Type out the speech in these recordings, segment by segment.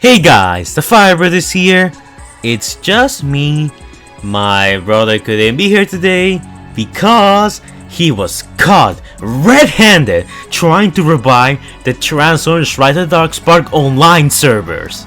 Hey guys, the Fire Brothers here. It's just me. My brother couldn't be here today because he was caught red-handed trying to revive the Transformers Rise of the Dark Spark online servers.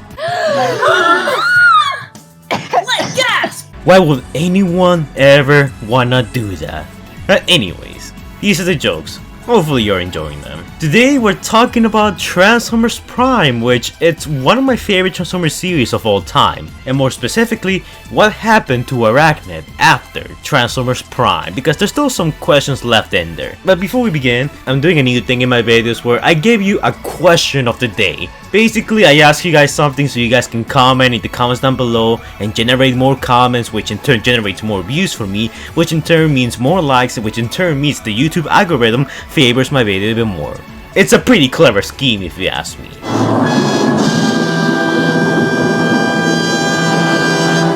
Why would anyone ever wanna do that? But anyways, these are the jokes. Hopefully you're enjoying them. Today we're talking about Transformers Prime, which it's one of my favorite Transformers series of all time. And more specifically, what happened to Airachnid after Transformers Prime, because there's still some questions left in there. But before we begin, I'm doing a new thing in my videos where I give you a question of the day. Basically, I ask you guys something so you guys can comment in the comments down below and generate more comments, which in turn generates more views for me, which in turn means more likes, which in turn means the YouTube algorithm favors my video a bit more. It's a pretty clever scheme if you ask me.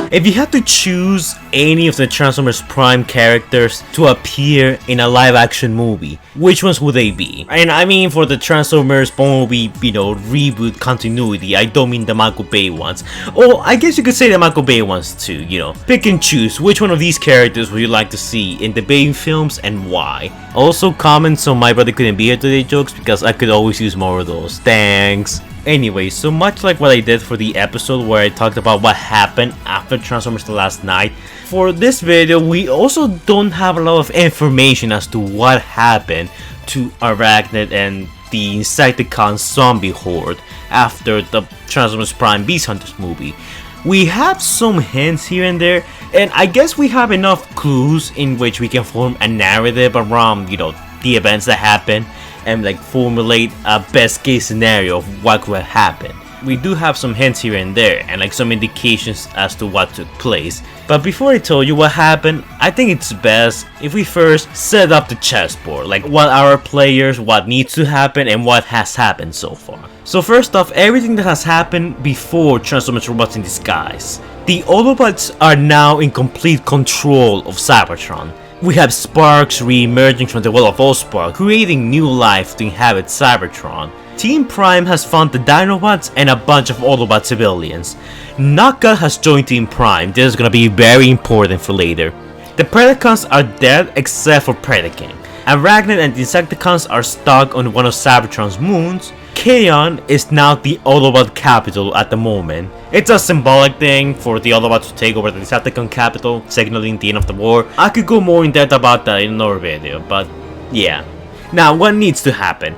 If you had to choose any of the Transformers Prime characters to appear in a live action movie, which ones would they be? And I mean for the Transformers movie, reboot continuity, I don't mean the Michael Bay ones. Or I guess you could say the Michael Bay ones too, Pick and choose which one of these characters would you like to see in the Bay films and why. Also comment so my brother couldn't be here today jokes because I could always use more of those. Thanks. Anyway, so much like what I did for the episode where I talked about what happened after Transformers the Last Night, for this video we also don't have a lot of information as to what happened to Airachnid and the Insecticons zombie horde after the Transformers Prime Beast Hunters movie. We have some hints here and there, and I guess we have enough clues in which we can form a narrative around, the events that happened and formulate a best case scenario of what could happen. We do have some hints here and there and some indications as to what took place. But before I tell you what happened, I think it's best if we first set up the chessboard, what our players, what needs to happen, and what has happened so far. So first off, everything that has happened before Transformers Robots in Disguise. The Autobots are now in complete control of Cybertron. We have sparks re-emerging from the Well of Allspark, creating new life to inhabit Cybertron. Team Prime has found the Dinobots and a bunch of Autobot civilians. Knockout has joined Team Prime. This is gonna be very important for later. The Predacons are dead except for Predacon. Airachnid and the Insecticons are stuck on one of Cybertron's moons. Kaon is now the Autobot capital at the moment. It's a symbolic thing for the Autobots to take over the Decepticon capital, signaling the end of the war. I could go more in depth about that in another video, but yeah. Now, what needs to happen?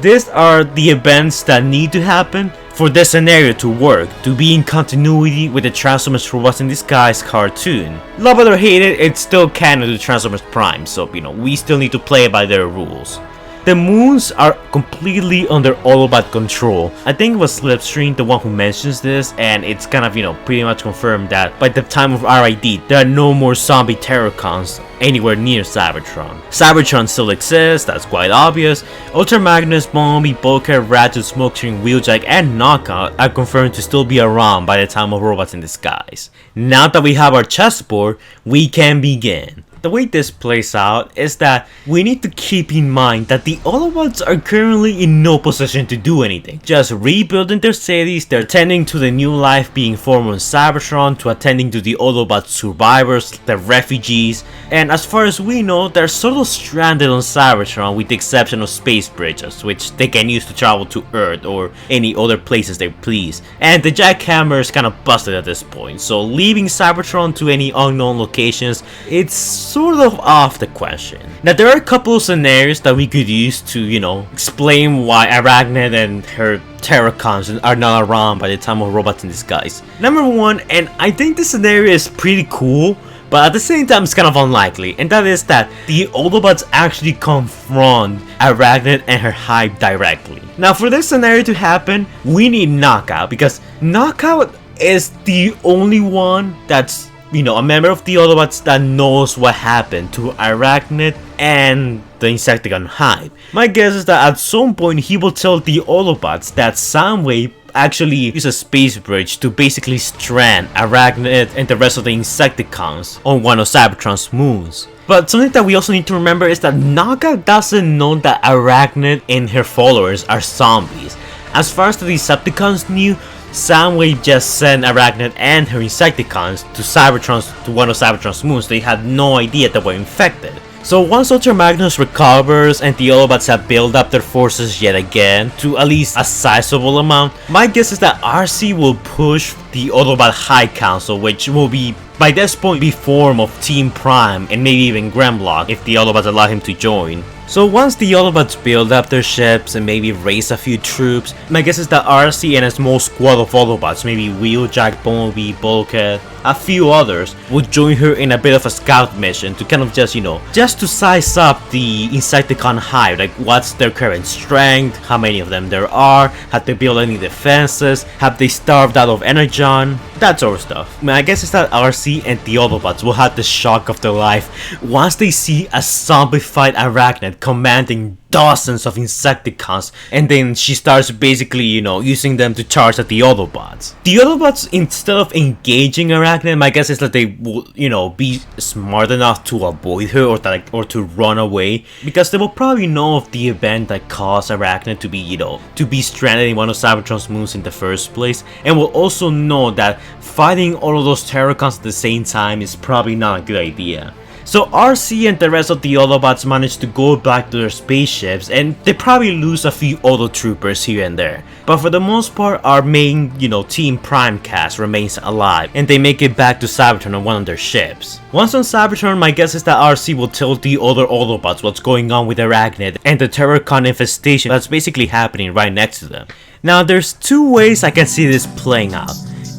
These are the events that need to happen for this scenario to work, to be in continuity with the Transformers Robots in Disguise cartoon. Love it or hate it, it's still canon to Transformers Prime, so we still need to play by their rules. The moons are completely under Autobot control. I think it was Slipstream the one who mentions this, and it's kind of pretty much confirmed that by the time of RID there are no more zombie Terrorcons anywhere near Cybertron. Cybertron still exists, that's quite obvious. Ultra Magnus, Bombi, Bulkhead, Ratchet, Smokescreen, Wheeljack, and Knockout are confirmed to still be around by the time of Robots in Disguise. Now that we have our chessboard, we can begin. The way this plays out is that we need to keep in mind that the Autobots are currently in no position to do anything. Just rebuilding their cities, they're tending to the new life being formed on Cybertron, to attending to the Autobot survivors, the refugees, and as far as we know, they're sort of stranded on Cybertron with the exception of space bridges, which they can use to travel to Earth or any other places they please. And the jackhammer is kind of busted at this point, so leaving Cybertron to any unknown locations, it's sort of off the question. Now there are a couple of scenarios that we could use to, explain why Airachnid and her Terracons are not around by the time of Robots in Disguise. Number one, and I think this scenario is pretty cool, but at the same time it's kind of unlikely, and that is that the Autobots actually confront Airachnid and her hive directly. Now for this scenario to happen, we need Knockout, because Knockout is the only one that's a member of the Autobots that knows what happened to Airachnid and the Insecticon hive. My guess is that at some point he will tell the Autobots that Soundwave actually used a space bridge to basically strand Airachnid and the rest of the Insecticons on one of Cybertron's moons. But something that we also need to remember is that Knockout doesn't know that Airachnid and her followers are zombies. As far as the Decepticons knew, Soundwave just sent Airachnid and her Insecticons to one of Cybertron's moons. They had no idea they were infected. So once Ultra Magnus recovers and the Autobots have built up their forces yet again to at least a sizable amount, my guess is that RC will push the Autobot High Council, which will be by this point be form of Team Prime and maybe even Grimlock if the Autobots allow him to join. So once the Autobots build up their ships and maybe raise a few troops, my guess is that RC and a small squad of Autobots, maybe Wheeljack, Bumblebee, Bulkhead, a few others, would join her in a bit of a scout mission to kind of just, just to size up the Insecticon hive, like what's their current strength, how many of them there are, have they built any defenses, have they starved out of energon, that sort of stuff. My guess is that RC and the Autobots will have the shock of their life once they see a zombified Airachnid commanding dozens of Insecticons, and then she starts basically, using them to charge at the Autobots. The Autobots, instead of engaging Airachnid, my guess is that they will, be smart enough to avoid her or to run away, because they will probably know of the event that caused Airachnid to be stranded in one of Cybertron's moons in the first place, and will also know that fighting all of those Terracons at the same time is probably not a good idea. So RC and the rest of the Autobots manage to go back to their spaceships, and they probably lose a few Auto Troopers here and there. But for the most part, our main, Team Prime cast remains alive, and they make it back to Cybertron on one of their ships. Once on Cybertron, my guess is that RC will tell the other Autobots what's going on with Airachnid and the Terracon infestation that's basically happening right next to them. Now, there's two ways I can see this playing out,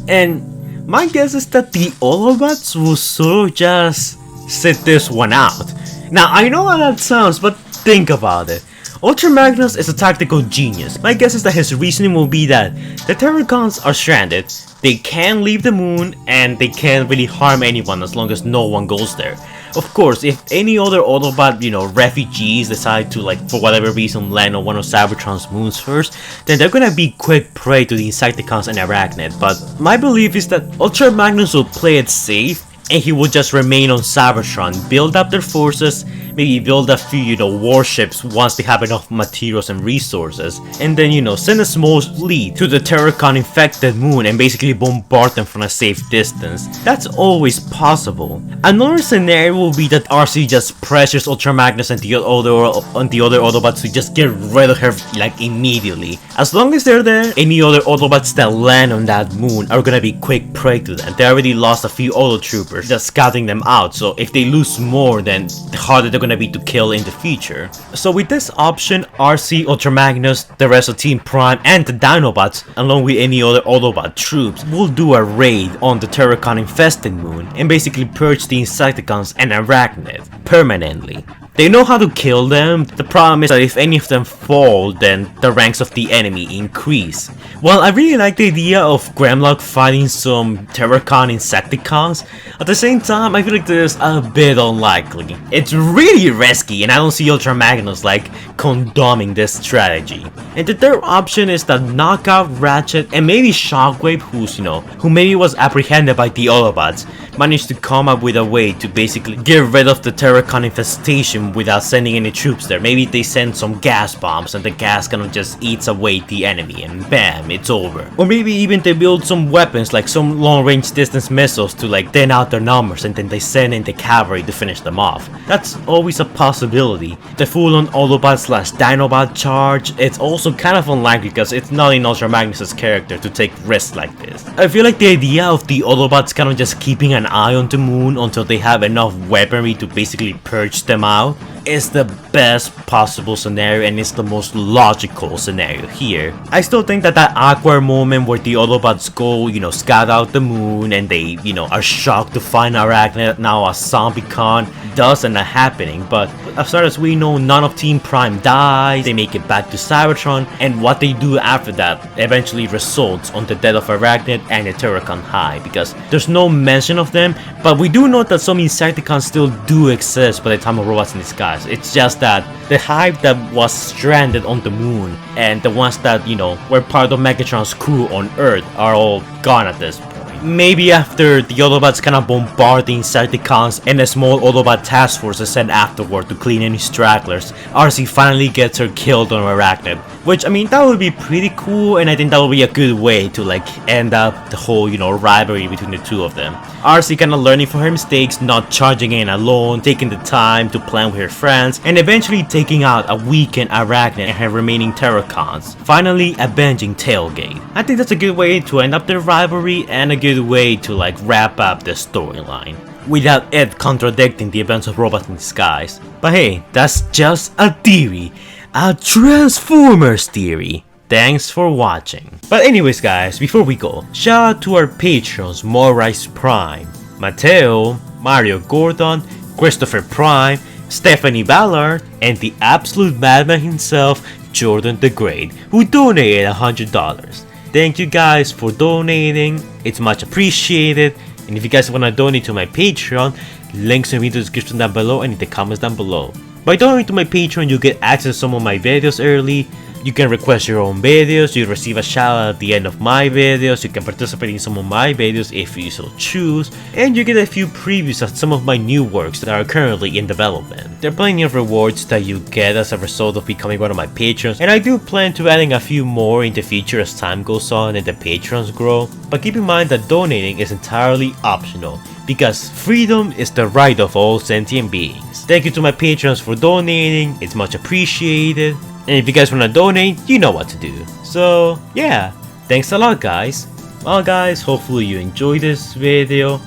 and my guess is that the Autobots will sort of just sit this one out. Now, I know how that sounds, but think about it. Ultra Magnus is a tactical genius. My guess is that his reasoning will be that the Terracons are stranded, they can't leave the moon, and they can't really harm anyone as long as no one goes there. Of course, if any other Autobot, refugees decide to, for whatever reason, land on one of Cybertron's moons first, then they're gonna be quick prey to the Insecticons and Airachnid. But my belief is that Ultra Magnus will play it safe, and he will just remain on Cybertron, build up their forces, maybe build a few, warships once they have enough materials and resources, and then, send a small fleet to the Terracon infected moon and basically bombard them from a safe distance. That's always possible. Another scenario will be that RC just pressures Ultra Magnus and the other Autobots to just get rid of her, immediately. As long as they're there, any other Autobots that land on that moon are gonna be quick prey to them. They already lost a few Auto Troopers just scouting them out, so if they lose more, then the harder they're gonna be to kill in the future. So with this option, RC, Ultra Magnus, the rest of Team Prime, and the Dinobots, along with any other Autobot troops, will do a raid on the Terracon infested moon and basically purge the Insecticons and Airachnid permanently. They know how to kill them. The problem is that if any of them fall, then the ranks of the enemy increase. Well, I really like the idea of Grimlock fighting some Terracon Insecticons. At the same time, I feel like this is a bit unlikely. It's really risky, and I don't see Ultra Magnus condoning this strategy. And the third option is that Knockout, Ratchet, and maybe Shockwave, who maybe was apprehended by the Autobots, managed to come up with a way to basically get rid of the Terracon infestation without sending any troops there. Maybe they send some gas bombs and the gas kind of just eats away the enemy and bam, it's over. Or maybe even they build some weapons like some long range distance missiles to thin out their numbers, and then they send in the cavalry to finish them off. That's always a possibility. The full on Autobot / Dinobot charge, it's also kind of unlikely because it's not in Ultra Magnus' character to take risks like this. I feel like the idea of the Autobots kind of just keeping an eye on the moon until they have enough weaponry to basically purge them out is the best possible scenario, and it's the most logical scenario here. I still think that awkward moment where the Autobots go, scout out the moon and they, are shocked to find Airachnid now a zombie-con does end up happening, but as far as we know, none of Team Prime dies, they make it back to Cybertron, and what they do after that eventually results on the death of Airachnid and the Terracon Hive, because there's no mention of them, but we do know that some Insecticons still do exist by the time of Robots in Disguise. It's just that the hive that was stranded on the moon and the ones that, were part of Megatron's crew on Earth are all gone at this point. Maybe after the Autobots kind of bombard the Insecticons and a small Autobot task force is sent afterward to clean any stragglers, RC finally gets her killed on Airachnid, Which, I mean, that would be pretty cool, and I think that would be a good way to like end up the whole, you know, rivalry between the two of them. RC kinda learning from her mistakes, not charging in alone, taking the time to plan with her friends, and eventually taking out a weakened Airachnid and her remaining Predacons, finally avenging Tailgate. I think that's a good way to end up their rivalry and a good way to like wrap up the storyline, without it contradicting the events of Robots in Disguise. But hey, that's just a theory. A Transformers theory. Thanks for watching. But anyways guys, before we go, shout out to our patrons Morise Prime, Mateo, Mario Gordon, Christopher Prime, Stephanie Ballard, and the absolute madman himself, Jordan the Great, who donated $100. Thank you guys for donating, it's much appreciated. And if you guys want to donate to my Patreon, links will be in the description down below and in the comments down below. By donating to my Patreon, you get access to some of my videos early, you can request your own videos, you receive a shout out at the end of my videos, you can participate in some of my videos if you so choose, and you get a few previews of some of my new works that are currently in development. There are plenty of rewards that you get as a result of becoming one of my patrons, and I do plan to adding a few more in the future as time goes on and the patrons grow, but keep in mind that donating is entirely optional, because freedom is the right of all sentient beings. Thank you to my patrons for donating, it's much appreciated. And if you guys wanna donate, you know what to do. So yeah, thanks a lot guys. Well guys, hopefully you enjoyed this video.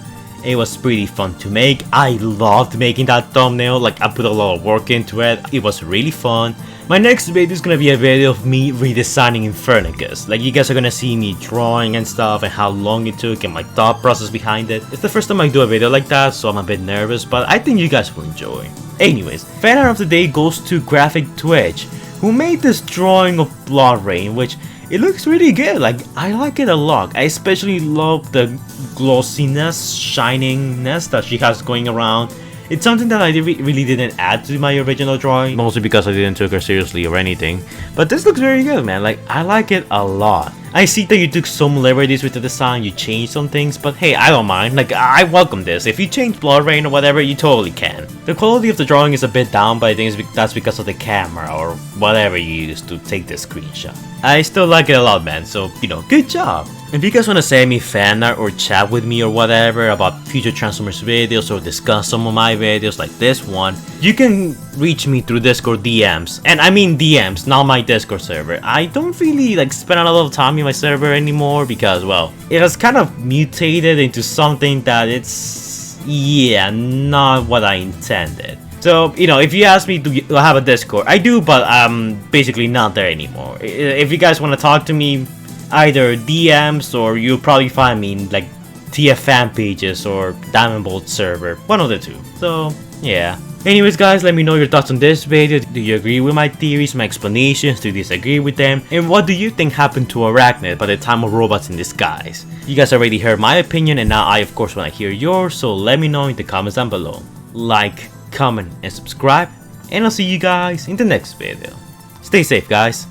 It was pretty fun to make. I loved making that thumbnail, like I put a lot of work into it. It was really fun. My next video is gonna be a video of me redesigning Insecticons. Like you guys are gonna see me drawing and stuff and how long it took and my thought process behind it. It's the first time I do a video like that, so I'm a bit nervous, but I think you guys will enjoy. Anyways, fan art of the day goes to Graphic Twitch, who made this drawing of Blood Rain, which it looks really good. Like I like it a lot. I especially love the glossiness, shiningness that she has going around. It's something that I really didn't add to my original drawing, mostly because I didn't take her seriously or anything. But this looks very good, man. Like I like it a lot. I see that you took some liberties with the design, you changed some things, but hey, I don't mind. Like I welcome this. If you change Blood Rain or whatever, you totally can. The quality of the drawing is a bit down, but I think that's because of the camera or whatever you use to take the screenshot. I still like it a lot, man, so you know, good job. If you guys want to send me fan art or chat with me or whatever about future Transformers videos or discuss some of my videos like this one, you can reach me through Discord DMs. And I mean DMs, not my Discord server. I don't really like spend a lot of time in my server anymore because, well, it has kind of mutated into something that it's, yeah, not what I intended. So, you know, if you ask me to have a Discord, I do, but I'm basically not there anymore. If you guys want to talk to me, either DMs or you'll probably find me in like TF fan pages or Diamond Bolt server, one of the two. So yeah. Anyways guys, let me know your thoughts on this video. Do you agree with my theories, my explanations? Do you disagree with them? And what do you think happened to Airachnid by the time of Robots in Disguise? You guys already heard my opinion and now I of course want to hear yours, so let me know in the comments down below. Like, comment and subscribe, and I'll see you guys in the next video. Stay safe guys.